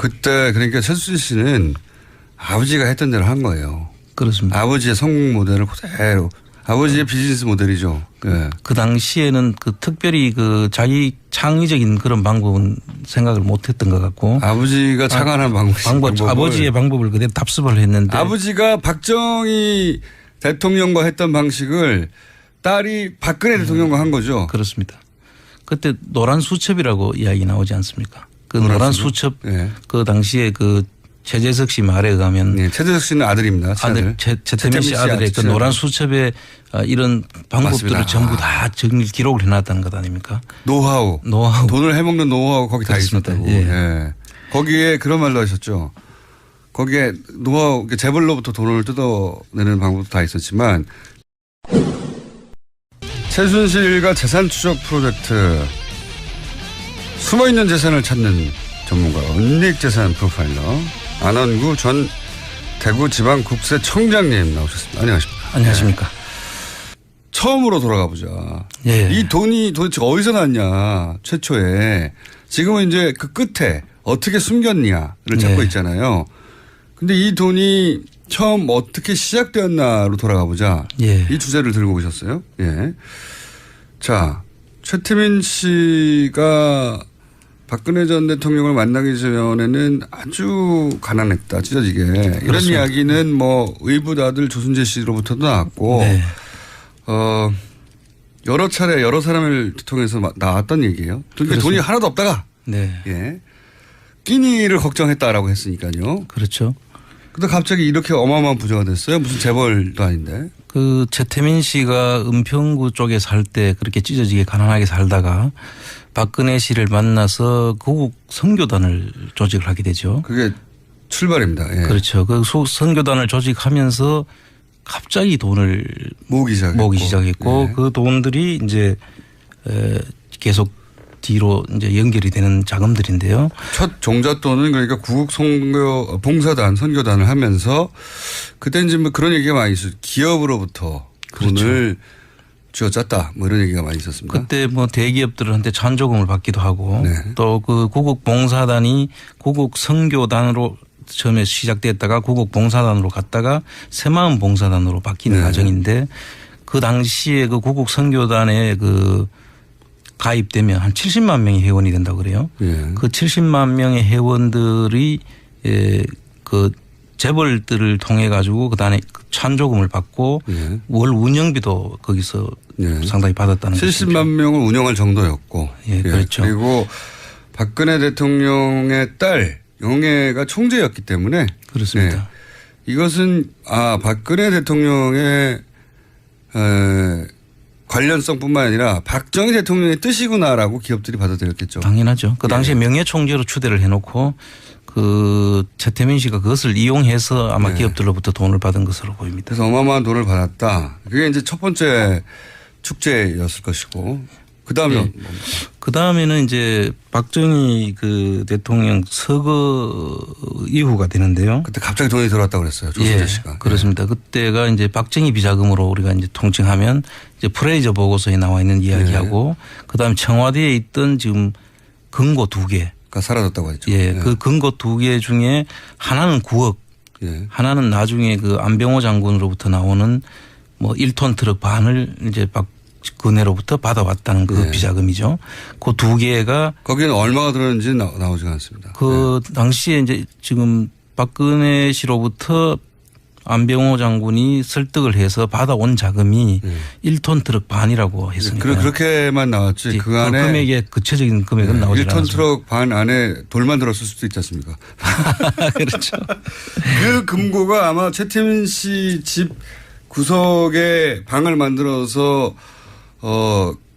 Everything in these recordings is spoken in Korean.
그때 그러니까 최순실 씨는 아버지가 했던 대로 한 거예요. 그렇습니다. 아버지의 성공 모델을 그대로. 아버지의 비즈니스 모델이죠. 네. 그 당시에는 그 특별히 그 자기 창의적인 그런 방법은 생각을 못 했던 것 같고. 아버지가 창안한 아버지의 방법을 그대로 답습을 했는데. 아버지가 박정희 대통령과 했던 방식을 딸이 박근혜 대통령과 한 거죠. 그렇습니다. 그때 노란 수첩이라고 이야기 나오지 않습니까? 그 노란 수첩 네. 그 당시에 그 최재석 씨 말에 의하면 네, 최재석 씨는 아들입니다. 아들 최태민 씨 아들의 그 노란 수첩에 이런 방법들을 맞습니다. 전부 다 기록을 해놨다는 것 아닙니까? 노하우. 돈을 해먹는 노하우 거기 다 있었다고. 예. 예. 거기에 그런 말도 하셨죠. 거기에 노하우 재벌로부터 돈을 뜯어내는 방법도 다 있었지만 최순실과 재산 추적 프로젝트 숨어있는 재산을 찾는 전문가 은닉재산 프로파일러 안원구 전 대구지방국세청장님 나오셨습니다. 안녕하십니까. 안녕하십니까. 네. 처음으로 돌아가 보자. 예. 이 돈이 도대체 어디서 났냐 최초에. 지금은 이제 그 끝에 어떻게 숨겼냐를 찾고 있잖아요. 근데 이 돈이 처음 어떻게 시작되었나로 돌아가 보자. 예. 이 주제를 들고 오셨어요. 예. 자, 최태민 씨가 박근혜 전 대통령을 만나기 전에는 아주 가난했다, 찢어지게. 그렇습니다. 이런 이야기는 뭐 의붓 아들 조순재 씨로부터도 나왔고, 네. 여러 차례 여러 사람을 통해서 나왔던 얘기예요. 그러니까 돈이 하나도 없다가, 네. 예. 끼니를 걱정했다라고 했으니까요. 그렇죠. 근데 갑자기 이렇게 어마어마한 부자가 됐어요? 무슨 재벌도 아닌데. 그 최태민 씨가 은평구 쪽에 살 때 그렇게 찢어지게 가난하게 살다가 박근혜 씨를 만나서 고국 선교단을 조직을 하게 되죠. 그게 출발입니다. 예. 그렇죠. 그 선교단을 조직하면서 갑자기 돈을 모으기 시작했고 예. 그 돈들이 이제 계속 뒤로 이제 연결이 되는 자금들인데요. 첫 종잣돈은 그러니까 구국 선교 봉사단 선교단을 하면서 그때 이제 뭐 그런 얘기가 많이 있었어요. 기업으로부터 돈을 그렇죠. 쥐어짰다 뭐 이런 얘기가 많이 있었습니다. 그때 뭐 대기업들한테 찬조금을 받기도 하고 네. 또 그 구국 봉사단이 구국 선교단으로 처음에 시작됐다가 구국 봉사단으로 갔다가 새마을 봉사단으로 바뀌는 네. 과정인데 그 당시에 그 구국 선교단에 그 가입되면 한 70만 명이 회원이 된다고 그래요. 예. 그 70만 명의 회원들이 그 재벌들을 통해 가지고 그다음에 찬조금을 받고 예. 월 운영비도 거기서 예. 상당히 받았다는 거죠. 70만 명을 운영할 정도였고. 예, 예. 그렇죠. 그리고 박근혜 대통령의 딸 영애가 총재였기 때문에 그렇습니다. 네. 이것은 박근혜 대통령의 관련성뿐만 아니라 박정희 대통령의 뜻이구나라고 기업들이 받아들였겠죠. 당연하죠. 그 당시에 명예총재로 추대를 해놓고 그 최태민 씨가 그것을 이용해서 아마 네. 기업들로부터 돈을 받은 것으로 보입니다. 그래서 어마어마한 돈을 받았다. 그게 이제 첫 번째 축제였을 것이고 그다음에 네. 그다음에는 이제 박정희 그 대통령 서거 이후가 되는데요. 그때 갑자기 돈이 들어왔다고 그랬어요. 조순재 씨가. 그렇습니다. 네. 그때가 이제 박정희 비자금으로 우리가 이제 통칭하면 이제 프레이저 보고서에 나와 있는 이야기하고 네. 그다음에 청와대에 있던 지금 금고 2개. 사라졌다고 했죠. 예. 네. 그 금고 2개 중에 하나는 9억. 네. 하나는 나중에 그 안병호 장군으로부터 나오는 뭐 1톤 트럭 반을 이제 박근혜로부터 받아왔다는 그 네. 비자금이죠. 그 2개가. 거기는 얼마가 들었는지 나오지가 않습니다. 그 네. 당시에 이제 지금 박근혜 씨로부터 안병호 장군이 설득을 해서 받아온 자금이 1톤 트럭 반이라고 했습니다. 그렇게만 나왔지. 그 안에. 금액의 구체적인 금액은 나오지 않았습니다. 1톤 트럭 반 안에 돌만 들었을 수도 있지 않습니까? 그렇죠. 그 금고가 아마 최태민 씨 집 구석에 방을 만들어서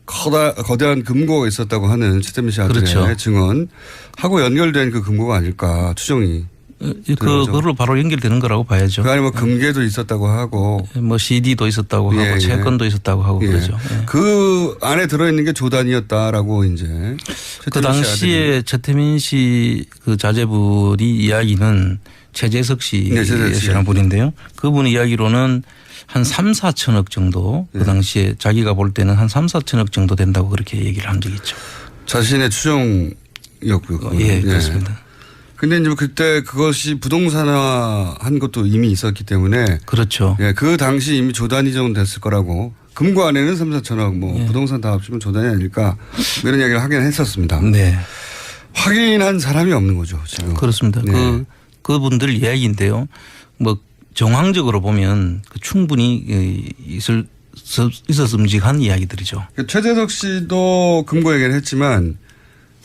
거대한 금고가 있었다고 하는 최태민 씨 아들의 그렇죠. 증언하고 연결된 그 금고가 아닐까 추정이. 그걸로 바로 연결되는 거라고 봐야죠. 그 안에 뭐 금괴도 있었다고 하고. 뭐 CD도 있었다고 하고 채권도 있었다고 하고 그러죠. 그 안에 들어있는 게 조단이었다라고 이제. 그 당시에 최태민 씨 그 자제분이 이야기는 최재석 씨라는 분인데요. 그분 이야기로는 한 3, 4천억 정도 그 당시에 자기가 볼 때는 한 3, 4천억 정도 된다고 그렇게 얘기를 한 적이 있죠. 자신의 추정이었고요. 예, 그렇습니다. 근데 이제 그때 그것이 부동산화한 것도 이미 있었기 때문에. 그렇죠. 예, 그 당시 이미 조단위 정도 됐을 거라고. 금고 안에는 3, 4천억 뭐 예. 부동산 다 합치면 조단위 아닐까 이런 이야기를 하긴 했었습니다. 네. 확인한 사람이 없는 거죠, 지금. 그렇습니다. 네. 그분들 이야기인데요. 뭐 정황적으로 보면 충분히 있었음직한 이야기들이죠. 최재석 씨도 금고 얘기를 했지만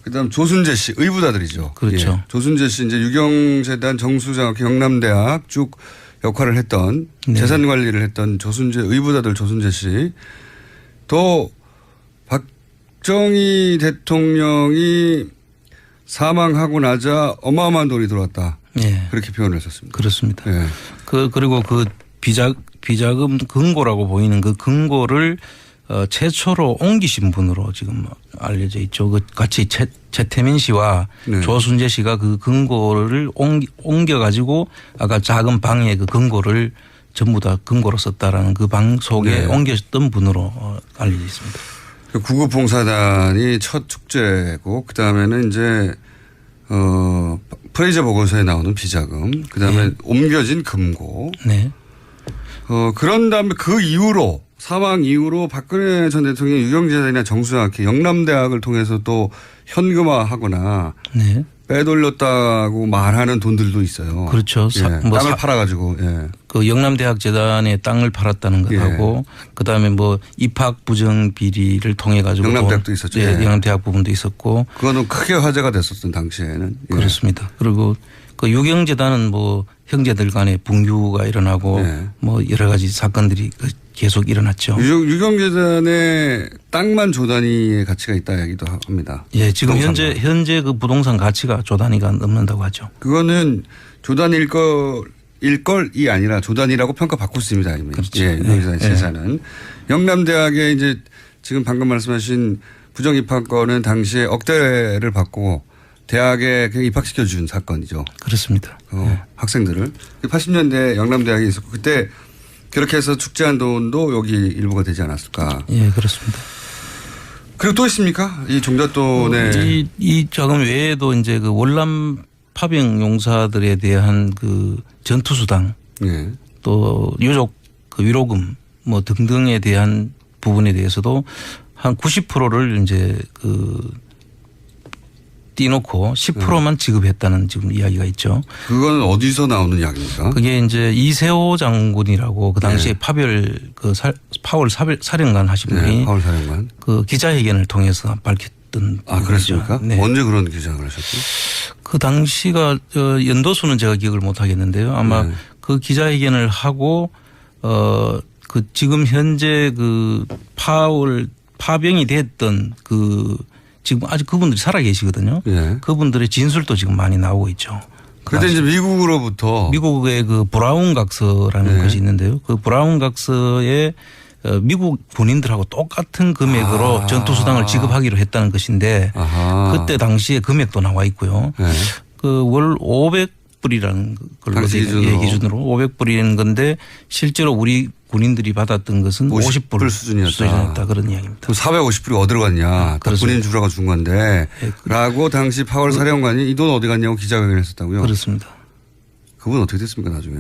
그다음 조순재 씨 의부다들이죠. 그렇죠. 예. 조순재 씨 이제 유경재단 정수장 경남대학 쭉 역할을 했던 네. 재산 관리를 했던 조순재 의부다들 조순재 씨 또 박정희 대통령이 사망하고 나자 어마어마한 돈이 들어왔다. 네. 그렇게 표현을 했었습니다. 그렇습니다. 예. 그리고 그 비자금 금고라고 보이는 그 금고를 최초로 옮기신 분으로 지금 알려져 있죠. 그 같이 최태민 씨와 네. 조순재 씨가 그 금고를 옮겨 가지고 아까 작은 방에 그 금고를 전부 다 금고로 썼다라는 그 방 속에 네. 옮겼던 분으로 알려져 있습니다. 구급봉사단이 첫 축제고 그다음에는 이제 프레이저 보고서에 나오는 비자금 그다음에 네. 옮겨진 금고. 네. 그런 다음에 그 이후로 사망 이후로 박근혜 전 대통령이 유경재단이나 정수학회 영남대학을 통해서 또 현금화하거나 네. 빼돌렸다고 말하는 돈들도 있어요. 그렇죠. 예. 땅을 팔아가지고. 예. 그 영남대학 재단에 땅을 팔았다는 것하고 그다음에 뭐 입학 부정 비리를 통해 가지고 영남대학도 있었죠. 예, 예. 영남대학 부분도 있었고 그거는 크게 화제가 됐었던 당시에는. 예. 그렇습니다. 그리고 그 유경재단은 뭐 형제들 간에 분규가 일어나고 예. 뭐 여러 가지 사건들이 계속 일어났죠. 유경재단의 땅만 조단위의 가치가 있다 이야기도 합니다. 예, 지금 부동산만. 현재 그 부동산 가치가 조 단위가 넘는다고 하죠. 그거는 조단일 걸이 아니라 조단이라고 평가받고 있습니다. 이미. 그렇죠. 예, 유경재단의 재산은. 영남대학에 이제 지금 방금 말씀하신 부정입학권은 당시에 억대를 받고 대학에 그냥 입학시켜준 사건이죠. 그렇습니다. 학생들을. 80년대 영남대학에 있었고 그때 그렇게 해서 축제한 돈도 여기 일부가 되지 않았을까. 예, 그렇습니다. 그리고 또 있습니까? 이 종잣돈에. 이 자금 외에도 이제 그 월남 파병 용사들에 대한 그 전투수당 예. 또 유족 그 위로금 뭐 등등에 대한 부분에 대해서도 한 90%를 이제 그 띄놓고 10%만 지급했다는 지금 이야기가 있죠. 그건 어디서 나오는 이야기입니까? 그게 이제 이세호 장군이라고 그 당시에 파월 사령관 하신 분이 네, 파월 사령관. 그 기자회견을 통해서 밝혔던. 아, 그렇습니까? 네. 언제 그런 기자를 하셨죠? 그 당시가 연도수는 제가 기억을 못 하겠는데요. 아마 네. 그 기자회견을 하고 그 지금 현재 그 파병이 됐던 그 지금 아직 그분들이 살아 계시거든요. 예. 그분들의 진술도 지금 많이 나오고 있죠. 그런데 이제 미국으로부터 미국의 그 브라운 각서라는 네. 것이 있는데요. 그 브라운 각서에 미국 군인들하고 똑같은 금액으로 전투수당을 지급하기로 했다는 것인데 그때 당시에 금액도 나와 있고요. 네. 그 월 500불이라는 걸로 당시 기준으로 500불인 건데 실제로 우리 군인들이 받았던 것은 50불 수준이었다 그런 이야기입니다. 그럼 450불이 어디로 갔냐. 다 군인 주라고 준 건데. 네. 라고 당시 파월 사령관이 이 돈 어디 갔냐고 기자회견을 했었다고요. 그렇습니다. 그분 어떻게 됐습니까 나중에.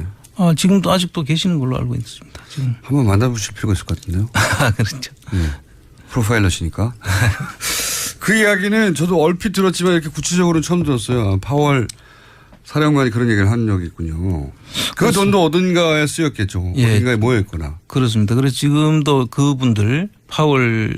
지금도 아직도 계시는 걸로 알고 있습니다. 지금. 한번 만나보실 필요가 있을 것 같은데요. 그렇죠. 프로파일러시니까. 그 이야기는 저도 얼핏 들었지만 이렇게 구체적으로는 처음 들었어요. 파월 사령관이 그런 얘기를 한 적이 있군요. 그 돈도 어딘가에 쓰였겠죠. 예. 어딘가에 모여있거나. 그렇습니다. 그래서 지금도 그분들 파월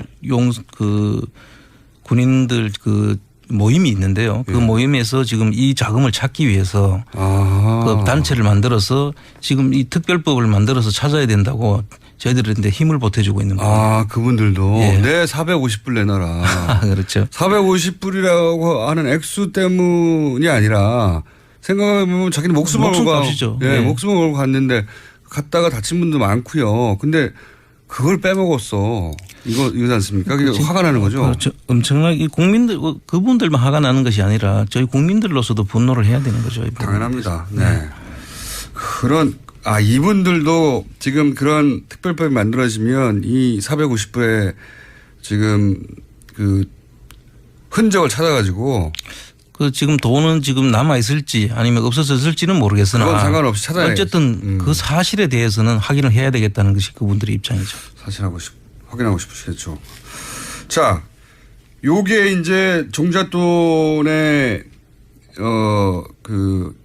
군인들 그 모임이 있는데요. 그 모임에서 지금 이 자금을 찾기 위해서 그 단체를 만들어서 지금 이 특별법을 만들어서 찾아야 된다고 저희들한테 힘을 보태주고 있는 겁니다. 그분들도 예. 내 450불 내놔라. 그렇죠. 450불이라고 하는 액수 때문이 아니라 생각해보면 자기는 목숨을 목숨값이죠. 예, 네. 목숨을 걸고 갔는데 갔다가 다친 분도 많고요. 근데 그걸 빼먹었어. 이거지 않습니까? 그게 화가 나는 거죠. 그렇죠. 엄청나게 국민들 그분들만 화가 나는 것이 아니라 저희 국민들로서도 분노를 해야 되는 거죠. 당연합니다. 네. 이분들도 지금 그런 특별법이 만들어지면 이 450불에 지금 그 흔적을 찾아가지고 그 지금 돈은 지금 남아 있을지 아니면 없어졌을지는 모르겠으나 그건 상관없이 찾아야 어쨌든 그 사실에 대해서는 확인을 해야 되겠다는 것이 그분들의 입장이죠. 확인하고 싶으시겠죠. 자, 요게 이제 종잣돈의 그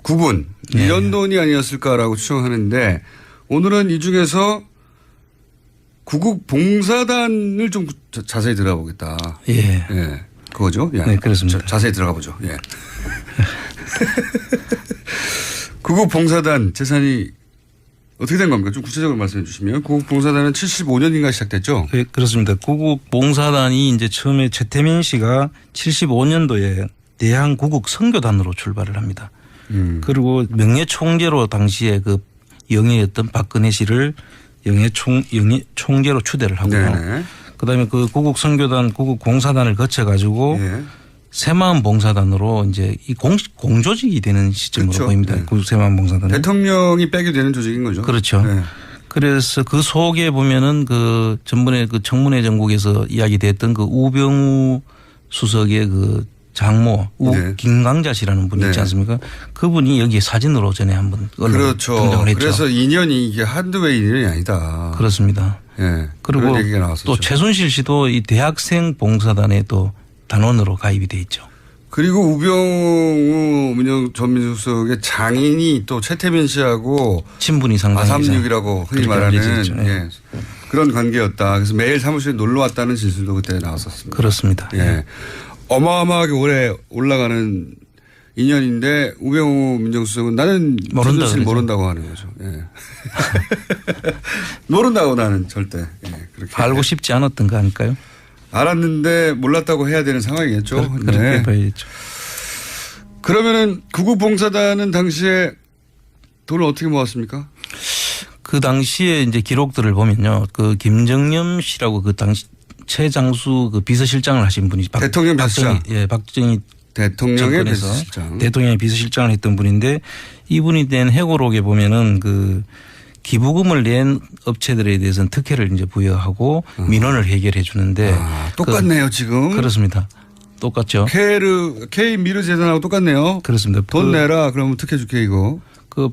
구분 이런 돈이 아니었을까라고 추정하는데 오늘은 이 중에서 구국 봉사단을 좀 자세히 들어보겠다. 예. 예. 그거죠? 예. 네, 그렇습니다. 자세히 들어가 보죠. 예. 구국 봉사단 재산이 어떻게 된 겁니까? 좀 구체적으로 말씀해 주시면. 구국 봉사단은 75년인가 시작됐죠? 네, 그렇습니다. 구국 봉사단이 이제 처음에 최태민 씨가 75년도에 대한구국 선교단으로 출발을 합니다. 그리고 명예총재로 당시에 그 영예였던 박근혜 씨를 총재로 추대를 하고요. 네네. 그다음에 그 구국 선교단, 구국 봉사단을 거쳐 가지고 네. 새마음 봉사단으로 이제 이 공조직이 되는 시점으로 그렇죠. 보입니다. 네. 구국 새마음 봉사단. 대통령이 빼게 되는 조직인 거죠. 그렇죠. 네. 그래서 그 속에 보면은 그 전번에 그 청문회 전국에서 이야기됐던 그 우병우 수석의 그 장모 네. 김강자 씨라는 분이 있지 않습니까? 그분이 여기에 사진으로 전에 한번 그렇죠. 등장을 했죠. 그래서 인연이 이게 한두 개 인연이 아니다. 그렇습니다. 네. 그리고 또 최순실 씨도 이 대학생 봉사단에 또 단원으로 가입이 돼 있죠. 그리고 우병우 전 민주수석의 장인이 또 최태민 씨하고 친분이 상당히 아삼육이라고 흔히 말하는 예. 그런 관계였다. 그래서 매일 사무실에 놀러 왔다는 진술도 그때 나왔었습니다. 그렇습니다. 예. 어마어마하게 오래 올라가는 인연인데 우병우 민정수석은 나는 최순실 모른다고 하는 거죠. 예. 모른다고 나는 절대. 예. 그렇게 알고 싶지 않았던 거 아닐까요? 알았는데 몰랐다고 해야 되는 상황이겠죠. 그렇게 네. 봐야겠죠. 그러면은 구국봉사단은 당시에 돈을 어떻게 모았습니까? 그 당시에 이제 기록들을 보면요. 그 김정념 씨라고 그 당시 최장수 그 비서실장을 하신 분이 대통령 비서실장. 예, 박정희 대통령의 비서실장. 대통령의 비서실장을 했던 분인데 이분이 낸 회고록에 보면은 그 기부금을 낸 업체들에 대해서는 특혜를 이제 부여하고 민원을 해결해 주는데 똑같네요 지금. 그렇습니다. 똑같죠. K 미르 재단하고 똑같네요. 그렇습니다. 돈 내라 그러면 특혜 줄게 이거. 그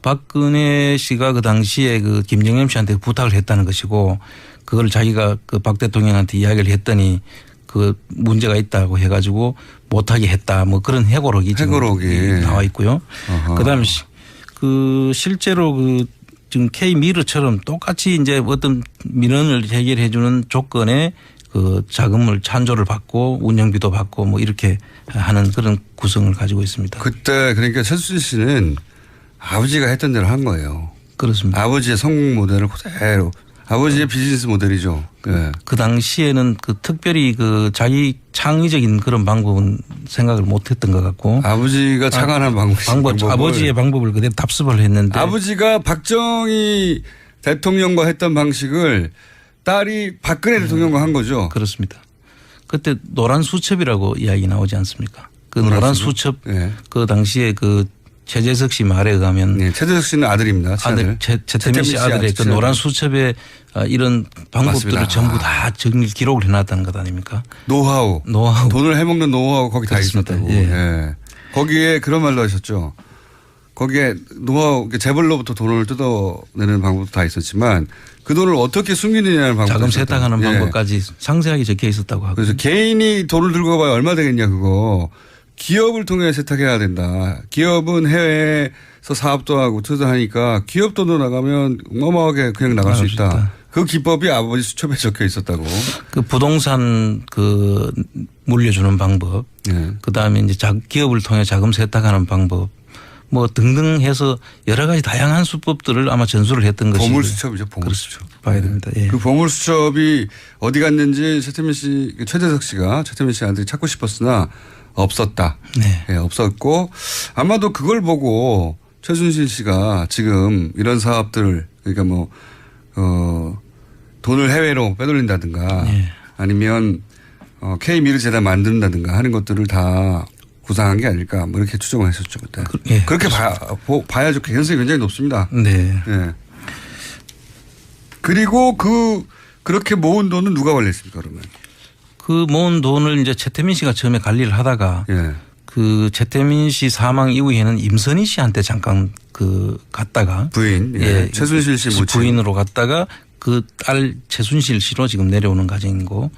박근혜 씨가 그 당시에 그 김정남 씨한테 부탁을 했다는 것이고 그걸 자기가 그 박 대통령한테 이야기를 했더니 그 문제가 있다고 해가지고 못하게 했다 뭐 그런 회고록이 나와 있고요. 그다음에 그 실제로 그 지금 K 미르처럼 똑같이 이제 어떤 민원을 해결해 주는 조건에 그 자금을 찬조를 받고 운영비도 받고 뭐 이렇게 하는 그런 구성을 가지고 있습니다. 그때 그러니까 최순실 씨는 아버지가 했던 대로 한 거예요. 그렇습니다. 아버지의 성공 모델을 그대로. 아버지의 비즈니스 모델이죠. 네. 그 당시에는 그 특별히 그 자기 창의적인 그런 방법은 생각을 못 했던 것 같고. 아버지가 창안한 아버지의 방법을 그대로 답습을 했는데. 아버지가 박정희 대통령과 했던 방식을 딸이 박근혜 대통령과 한 거죠. 그렇습니다. 그때 노란 수첩이라고 이야기 나오지 않습니까? 그 노란 수첩 네. 그 당시에 그 최재석 씨 말에 의하면. 네, 최재석 씨는 아들입니다. 아들, 최태민 씨 아들의 그 노란 수첩에 이런 방법들을 맞습니다. 전부 다 기록을 해놨다는 것 아닙니까? 노하우. 돈을 해먹는 노하우 거기 그렇습니다. 다 있었다고. 예. 예. 거기에 그런 말도 하셨죠. 거기에 노하우, 재벌로부터 돈을 뜯어내는 방법도 다 있었지만 그 돈을 어떻게 숨기느냐는 방법. 자금 세탁하는 방법까지 상세하게 적혀 있었다고 하고. 그래서 개인이 돈을 들고 가봐야 얼마 되겠냐 그거. 기업을 통해 세탁해야 된다. 기업은 해외에서 사업도 하고 투자하니까 기업 돈으로 나가면 어마어마하게 그냥 나갈 수 있다. 그 기법이 아버지 수첩에 적혀 있었다고. 그 부동산 그 물려주는 방법. 네. 그다음에 이제 기업을 통해 자금 세탁하는 방법. 뭐 등등 해서 여러 가지 다양한 수법들을 아마 전수를 했던 것이. 보물수첩이죠. 보물수첩. 봐야 됩니다. 예. 그 보물수첩이 어디 갔는지 최재석 씨가 최태민 씨 아들이 찾고 싶었으나 없었다. 네. 네, 없었고 아마도 그걸 보고 최순실 씨가 지금 이런 사업들 그러니까 뭐 돈을 해외로 빼돌린다든가 네. 아니면 K 미르 재단 만든다든가 하는 것들을 다 구상한 게 아닐까 뭐 이렇게 추정을 했었죠 그때. 네. 그렇게 봐야죠. 가능성이 굉장히 높습니다. 네. 네. 그리고 그렇게 모은 돈은 누가 관리했습니까 그러면? 그 모은 돈을 이제 최태민 씨가 처음에 관리를 하다가 예. 그 최태민 씨 사망 이후에는 임선희 씨한테 잠깐 그 갔다가 부인 예. 최순실 씨 모친 부인으로 갔다가 그 딸 최순실 씨로 지금 내려오는 과정이고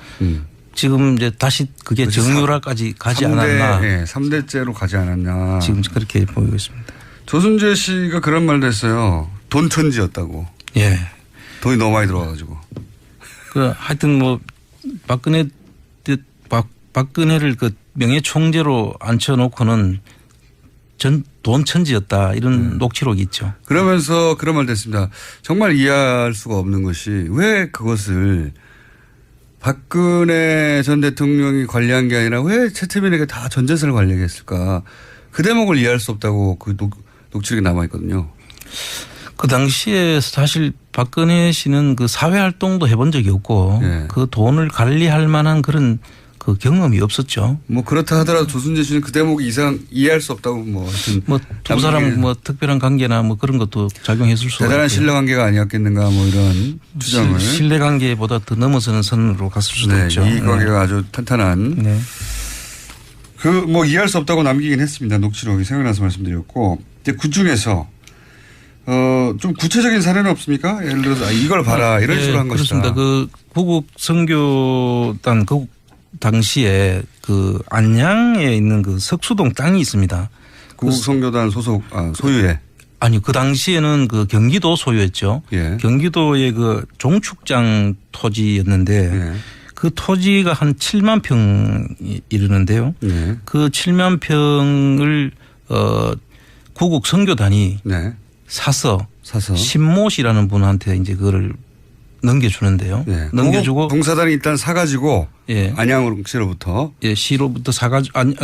지금 이제 다시 그게 정유라까지 가지 3대, 않았나. 예, 3대째로 가지 않았나. 지금 그렇게 보이고 있습니다. 조순재 씨가 그런 말도 했어요. 돈천지였다고. 예. 돈이 너무 많이 들어와가지고. 그 하여튼 뭐 박근혜를 그 명예총재로 앉혀놓고는 돈 천지였다 이런 녹취록이 있죠. 그러면서 그런 말도 했습니다. 정말 이해할 수가 없는 것이 왜 그것을 박근혜 전 대통령이 관리한 게 아니라 왜 최태민에게 다 전 재산을 관리하게 했을까. 그 대목을 이해할 수 없다고 그 녹취록이 남아있거든요. 그 당시에 사실 박근혜 씨는 그 사회활동도 해본 적이 없고 네. 그 돈을 관리할 만한 그런 그 경험이 없었죠. 뭐 그렇다 하더라도 조순재 씨는 그 대목 이상 이해할 수 없다고 뭐 하여튼 뭐 두 사람 뭐 특별한 관계나 뭐 그런 것도 작용했을 수가 대단한 있고요. 신뢰 관계가 아니었겠는가 뭐 이런 주장을. 신뢰 관계보다 더 넘어서는 선으로 갔을 수도 네, 있죠. 이익 관계가 아주 탄탄한. 네. 그 뭐 이해할 수 없다고 남기긴 했습니다. 녹취록이 생각나서 말씀드렸고 이제 그 중에서 좀 구체적인 사례는 없습니까? 예를 들어서 이걸 봐라 이런 식으로 한 것이다. 그렇습니다. 그 구국 선교단 그 당시에 그 안양에 있는 그 석수동 땅이 있습니다. 구국 선교단 소속 소유의. 아니 그 당시에는 그 경기도 소유였죠. 예. 경기도의 그 종축장 토지였는데 예. 그 토지가 한 7만 평이 이르는데요. 예. 그 7만 평을 구국 선교단이 네. 사서 사서 신모 씨라는 분한테 이제 그거를 넘겨주는데요. 예. 넘겨주고 봉사단이 일단 사가지고 예. 안양시로부터 예, 시로부터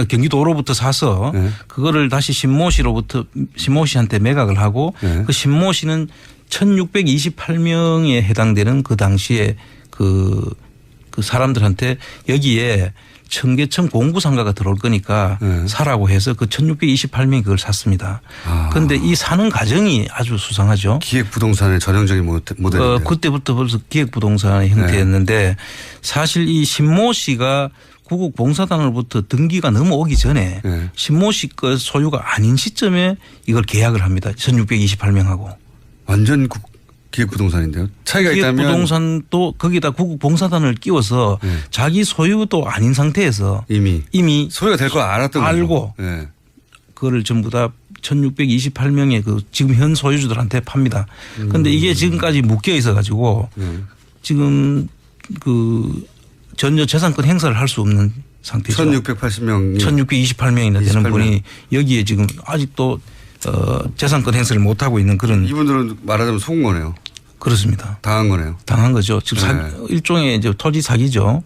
경기도로부터 사서 예. 그거를 다시 신모 씨한테 매각을 하고 예. 그 신모 씨는 1628명에 해당되는 그 당시에 그 사람들한테 여기에 청계천 공구상가가 들어올 거니까 사라고 해서 그 1628명이 그걸 샀습니다. 그런데 이 사는 과정이 아주 수상하죠. 기획부동산의 전형적인 모델인데요. 그때부터 벌써 기획부동산의 형태였는데 사실 이 신모 씨가 구국 봉사단으로부터 등기가 넘어오기 전에 신모 씨 거 소유가 아닌 시점에 이걸 계약을 합니다. 1628명하고. 완전 기획부동산인데요. 차이가 있다면. 기획부동산도 거기다 구국봉사단을 끼워서 자기 소유도 아닌 상태에서 이미 소유가 될 걸 알았던 알고 네. 그거를 전부 다 1628명의 그 지금 현 소유주들한테 팝니다. 그런데 이게 지금까지 묶여 있어 가지고 지금 그 전혀 재산권 행사를 할 수 없는 상태죠. 1680명. 1628명이나 되는 분이 여기에 지금 아직도 재산권 행사를 못하고 있는 그런. 이분들은 말하자면 속은 거네요. 그렇습니다. 당한 거네요. 당한 거죠. 지금 일종의 이제 토지 사기죠.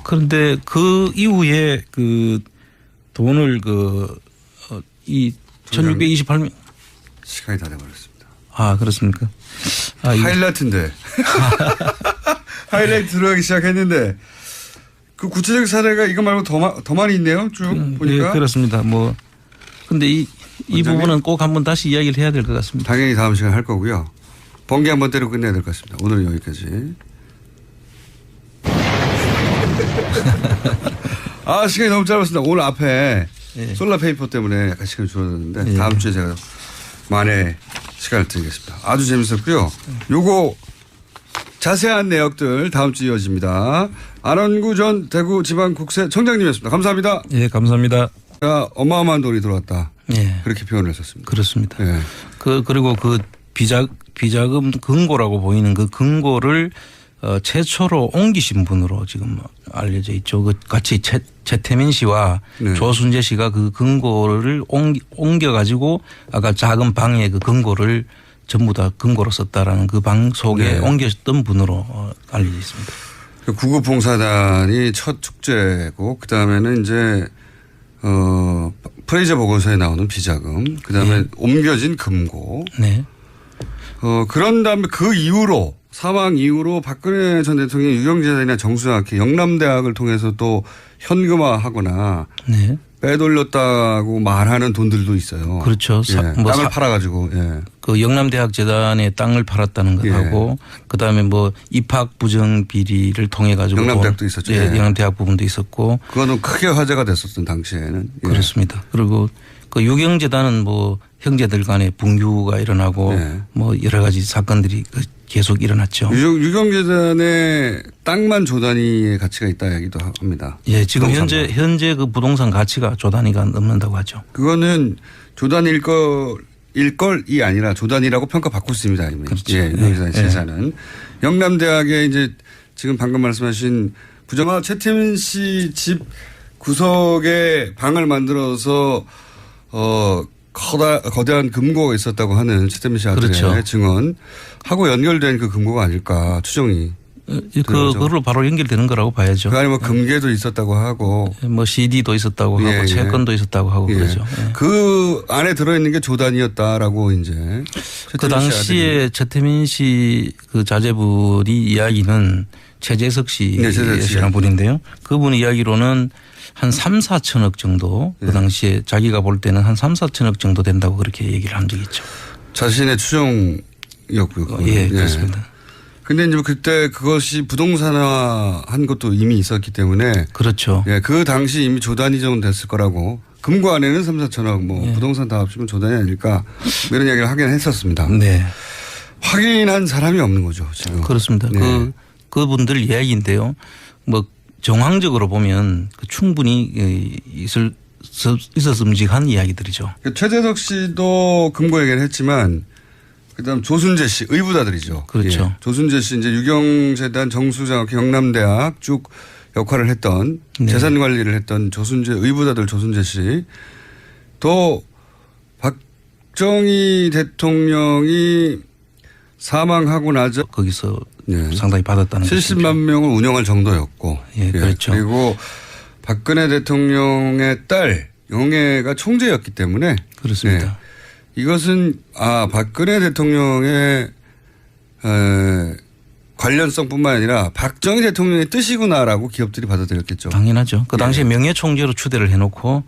그런데 그 이후에 그 돈을 이 1628명. 시간이 다 돼버렸습니다. 아, 그렇습니까? 하이라이트인데. 하이라이트 들어가기 시작했는데 그 구체적 사례가 이거 말고 더 많이 있네요. 쭉 보니까. 네, 그렇습니다. 뭐 근데 이 부분은 꼭 한번 다시 이야기를 해야 될 것 같습니다. 당연히 다음 시간에 할 거고요. 번개 한번 때리고 끝내야 될 것 같습니다. 오늘은 여기까지. 시간이 너무 짧았습니다. 오늘 앞에 솔라페이퍼 때문에 약간 시간이 줄어들었는데 다음 주에 제가 만에 시간을 드리겠습니다. 아주 재밌었고요. 요거 자세한 내역들 다음 주에 이어집니다. 안원구 전 대구지방국세청장님이었습니다. 감사합니다. 예, 감사합니다. 어마어마한 돈이 들어왔다. 예. 그렇게 표현을 했었습니다. 그렇습니다. 예. 그리고 그 비자금 금고라고 보이는 그 금고를 최초로 옮기신 분으로 지금 알려져 있죠. 그 같이 최태민 씨와 조순재 씨가 그 금고를 옮겨 가지고 아까 작은 방에 그 금고를 전부 다 금고로 썼다라는 그 방 속에 옮겼던 분으로 알려져 있습니다. 그 구급봉사단이 첫 축제고 그 다음에는 이제 프레이저 보고서에 나오는 비자금, 그 다음에 옮겨진 금고. 네. 그런 다음에 그 이후로 사망 이후로 박근혜 전 대통령이 유경재단이나 정수학 영남대학을 통해서 또 현금화하거나 네. 빼돌렸다고 말하는 돈들도 있어요. 그렇죠. 예. 뭐 땅을 팔아가지고. 예. 그 영남대학 재단에 땅을 팔았다는 것하고 예. 그다음에 뭐 입학 부정 비리를 통해 가지고 영남대학도 있었죠. 예. 영남대학 부분도 있었고. 그거는 크게 화제가 됐었던 당시에는. 예. 그렇습니다. 그리고 그 유경재단은 뭐 형제들 간에 분규가 일어나고 예. 뭐 여러 가지 사건들이 계속 일어났죠. 유경재단의 땅만 조 단위의 가치가 있다 얘기도 합니다. 예, 지금 현재 그 부동산 가치가 조 단위가 넘는다고 하죠. 그거는 조 단위일 걸이 아니라 조 단위라고 평가받고 있습니다. 이미. 그렇죠. 예, 유경재단의 재산은. 영남대학에 이제 지금 방금 말씀하신 부정화 최태민 씨 집 구석에 방을 만들어서 거대한 금고가 있었다고 하는 최태민 씨 아들의 그렇죠. 증언하고 연결된 그 금고가 아닐까 추정이. 그걸로 바로 연결되는 거라고 봐야죠. 그 안에 뭐 금괴도 있었다고 하고. 뭐 CD도 있었다고 하고 채권도 있었다고 하고 그러죠. 예. 그 안에 들어있는 게 조단이었다라고 이제. 그 당시에 최태민 씨 그 자제분이 이야기는 최재석 씨라는 분인데요. 그분 이야기로는 한 3, 4천억 정도 그 당시에 자기가 볼 때는 한 3, 4천억 정도 된다고 그렇게 얘기를 한 적이 있죠. 자신의 추정이었고요. 예, 그렇습니다. 근데 이제 그때 그것이 부동산화 한 것도 이미 있었기 때문에. 그렇죠. 예, 그 당시 이미 조단위 정도 됐을 거라고. 금고 안에는 3, 4천억 뭐 부동산 다 합치면 조단위 아닐까 뭐 이런 이야기를 하긴 했었습니다. 네. 확인한 사람이 없는 거죠, 지금. 그렇습니다. 네. 그분들 이야기인데요. 뭐 정황적으로 보면 충분히 있었음직한 이야기들이죠. 최재석 씨도 금고 얘기를 했지만 그다음 조순재 씨 의부다들이죠. 그렇죠. 예. 조순재 씨 이제 유경재단 정수장 영남대학 쭉 역할을 했던 재산 관리를 했던 조순재 의부다들 조순재 씨 또 박정희 대통령이 사망하고 나서 거기서 상당히 받았다는 70만 명을 운영할 정도였고. 예, 그렇죠. 그리고 박근혜 대통령의 딸 영애가 총재였기 때문에. 그렇습니다. 이것은 박근혜 대통령의 관련성뿐만 아니라 박정희 대통령의 뜻이구나라고 기업들이 받아들였겠죠. 당연하죠. 그 당시에 명예총재로 추대를 해놓고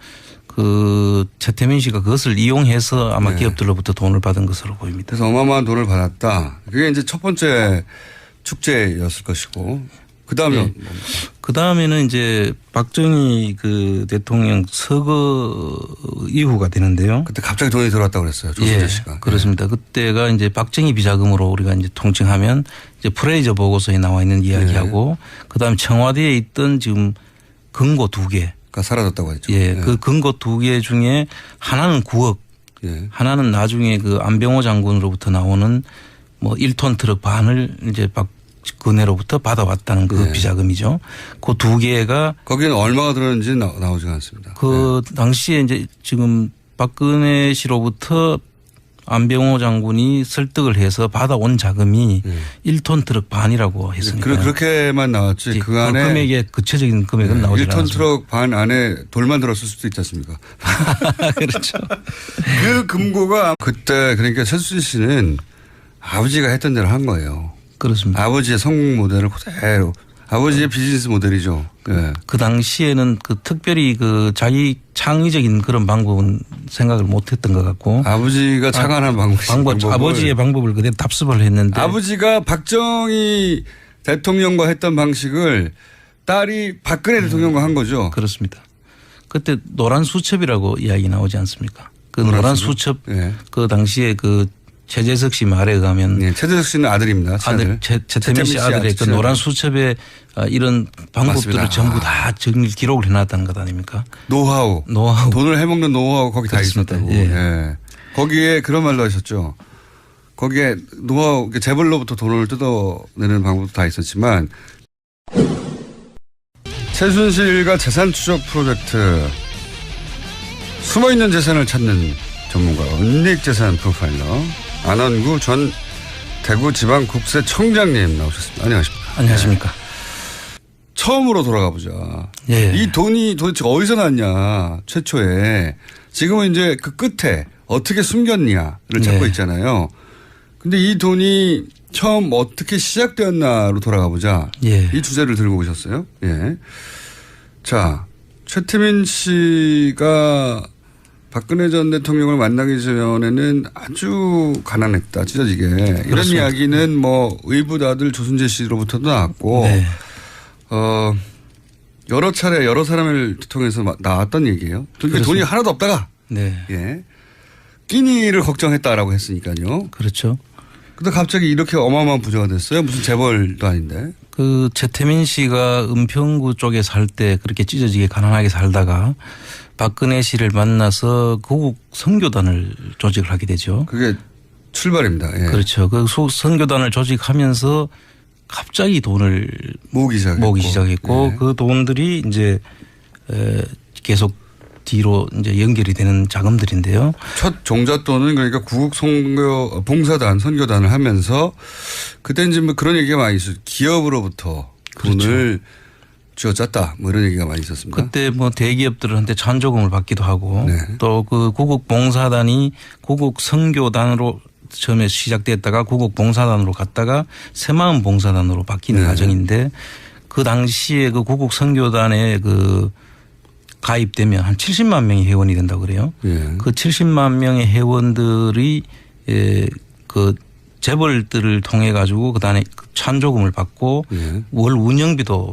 그 최태민 씨가 그것을 이용해서 아마 기업들로부터 돈을 받은 것으로 보입니다. 그래서 어마어마한 돈을 받았다. 그게 이제 첫 번째 축제였을 것이고. 그 다음에 그 다음에는 이제 박정희 그 대통령 서거 이후가 되는데요. 그때 갑자기 돈이 들어왔다고 그랬어요. 조순재 씨가. 그렇습니다. 그때가 이제 박정희 비자금으로 우리가 이제 통칭하면 이제 프레이저 보고서에 나와 있는 이야기하고 그 다음에 청와대에 있던 지금 금고 2개. 사라졌다고 했죠. 그 금고 2개 중에 하나는 9억. 하나는 나중에 그 안병호 장군으로부터 나오는 뭐 1톤 트럭 반을 이제 박근혜로부터 받아왔다는 그 비자금이죠. 그 2개가 거기는 얼마가 들었는지 나오지 않습니다. 그 당시에 이제 지금 박근혜 씨로부터 안병호 장군이 설득을 해서 받아온 자금이 1톤 트럭 반이라고 했으니까. 그렇게만 나왔지. 그 안에. 금액의 구체적인 금액은 나오지 않았습니다. 1톤 트럭 반 안에 돌만 들었을 수도 있지 않습니까? 그렇죠. 그 금고가 그때 그러니까 최순실 씨는 아버지가 했던 대로 한 거예요. 그렇습니다. 아버지의 성공 모델을 그대로. 아버지의 비즈니스 모델이죠. 그 당시에는 그 특별히 그 자기 창의적인 그런 방법은 생각을 못 했던 것 같고. 아버지가 창안한 아버지의 방법을 그대로 답습을 했는데. 아버지가 박정희 대통령과 했던 방식을 딸이 박근혜 대통령과 한 거죠. 그렇습니다. 그때 노란 수첩이라고 이야기 나오지 않습니까? 그 노란 수첩 그 당시에 그 최재석 씨 말에 의하면 최재석 씨는 아들입니다. 최태민 씨 아들의 그 노란 수첩에 이런 방법들을 맞습니다. 전부 다 기록을 해놨다는 것 아닙니까? 노하우. 돈을 해먹는 노하우 거기 그렇습니다. 다 있었다고. 거기에 그런 말도 하셨죠. 거기에 노하우 재벌로부터 돈을 뜯어내는 방법도 다 있었지만 최순실과 재산 추적 프로젝트 숨어있는 재산을 찾는 전문가 은닉재산 프로파일러 안원구 전 대구지방국세청장님 나오셨습니다. 안녕하십니까. 안녕하십니까. 처음으로 돌아가 보자. 이 돈이 도대체 어디서 났냐. 최초에. 지금은 이제 그 끝에 어떻게 숨겼냐를 찾고 있잖아요. 근데 이 돈이 처음 어떻게 시작되었나로 돌아가 보자. 예. 이 주제를 들고 오셨어요. 예. 자, 최태민 씨가 박근혜 전 대통령을 만나기 전에는 아주 가난했다, 찢어지게. 이런 그렇습니다. 이야기는 뭐 의붓아들 조순재 씨로부터도 나왔고, 네. 여러 차례 여러 사람을 통해서 나왔던 얘기예요. 그러니까 돈이 하나도 없다가, 네. 예. 끼니를 걱정했다라고 했으니까요. 그렇죠. 근데 갑자기 이렇게 어마어마한 부자가 됐어요. 무슨 재벌도 아닌데. 그 최태민 씨가 은평구 쪽에 살 때 그렇게 찢어지게 가난하게 살다가 박근혜 씨를 만나서 고국 선교단을 조직을 하게 되죠. 그게 출발입니다. 예. 그렇죠. 그 선교단을 조직하면서 갑자기 돈을 모으기 시작했고 예. 그 돈들이 이제 계속 뒤로 이제 연결이 되는 자금들인데요. 첫 종잣돈은 그러니까 구국 선교 봉사단 선교단을 하면서 그때 이제 뭐 그런 얘기가 많이 있어요. 기업으로부터 돈을 쥐어짰다 뭐 이런 얘기가 많이 있었습니다. 그때 뭐 대기업들한테 찬조금을 받기도 하고 네. 또 그 구국 봉사단이 구국 선교단으로 처음에 시작됐다가 구국 봉사단으로 갔다가 새마을 봉사단으로 바뀌는 네. 과정인데 그 당시에 그 구국 선교단에 그 가입되면 한 70만 명이 회원이 된다고 그래요. 예. 그 70만 명의 회원들이 그 재벌들을 통해 가지고 그다음에 찬조금을 받고 예. 월 운영비도